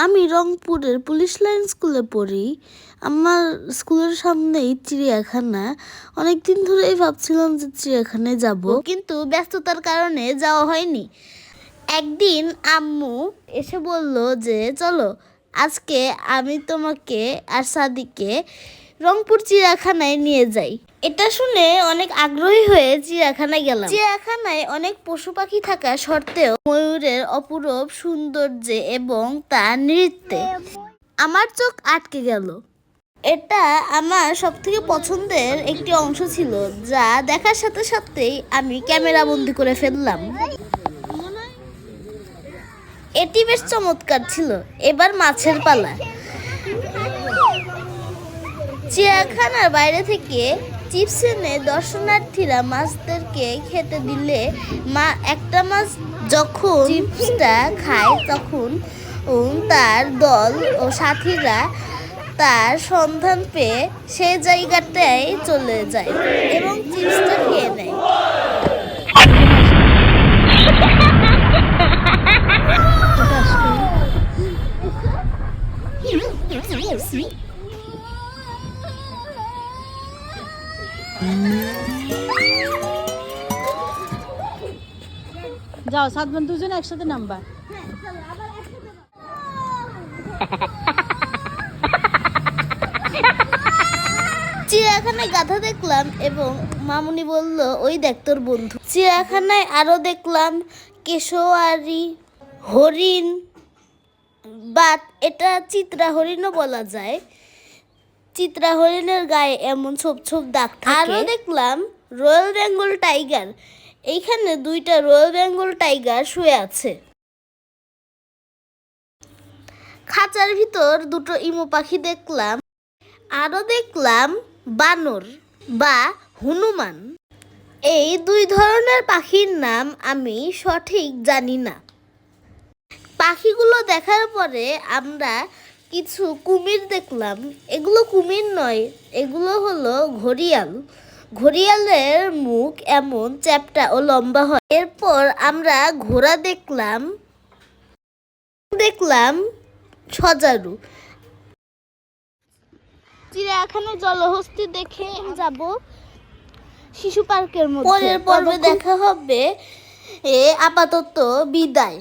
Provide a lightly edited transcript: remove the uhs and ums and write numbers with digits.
আমি রংপুরের police line স্কুলে পড়ি। আমার স্কুলের সামনেই চিড়িয়াখানা। অনেকদিন ধরেই ভাবছিলাম যে চিড়িয়াখানায় যাব, কিন্তু ব্যস্ততার কারণে যাওয়া হয়নি। একদিন আম্মু এসে বলল যে চলো আজকে আমি তোমাকে আর সাদিকে রংপুর চিড়িয়াখানায় নিয়ে যাই। এটা শুনে অনেক আগ্রহী হয়ে চিড়িয়াখানায় গেলাম। চিড়িয়াখানায় অনেক পশু পাখি থাকা সত্ত্বেও ময়ূরের অপূরব সৌন্দর্যে এবং তার নৃত্যে আমার চোখ আটকে গেল। এটা আমার সবথেকে পছন্দের একটি অংশ ছিল, যা দেখার সাথে সাথেই আমি ক্যামেরা বন্দি করে ফেললাম। এটি বেশ চমৎকার ছিল। এবার মাছের পালা। চিড়িয়াখানার বাইরে থেকে চিপস এনে দর্শনার্থীরা মাছদেরকে খেতে দিলে একটা মাছ যখন চিপসটা খায় তখন তার দল ও সাথীরা তার সন্ধান পেয়ে সেই জায়গাটায় চলে যায় এবং চিপসটা খেয়ে নেয়। যাও 7 জন দুজন একসাথে নামবা। চিড়িয়াখানায় গাধা দেখলাম এবং মামুনি বলল ওই দেখ তোর বন্ধু। চিড়িয়াখানায় আরো দেখলাম কেশোয়ারি হরিণ, বা এটা চিত্রা হরিণও বলা যায়। চিত্রা হরিণের গায়ে এমন ছোপ ছোপ দাগ থাকে। আরো দেখলাম রয়্যাল বেঙ্গল টাইগার। এইখানে 2টা রয়্যাল বেঙ্গল টাইগার শুয়ে আছে। খাঁচার ভিতর 2টো ইমু পাখি দেখলাম। আরো দেখলাম বানর বা হনুমান। এই 2 ধরনের পাখির নাম আমি সঠিক জানি না। পাখিগুলো দেখার পরে আমরা কিছু কুমির দেখলাম। এগুলো কুমির নয়, এগুলো হলো ঘড়িয়াল। ঘড়িয়ালের মুখ এমন চ্যাপ্টা ও লম্বা হয়। এরপর আমরা ঘোড়া দেখলাম সজারু। চিড়িয়াখানায় জলহস্তি দেখে যাব শিশু পার্কের মধ্যে। পরের পর্বে দেখা হবে। আপাতত বিদায়।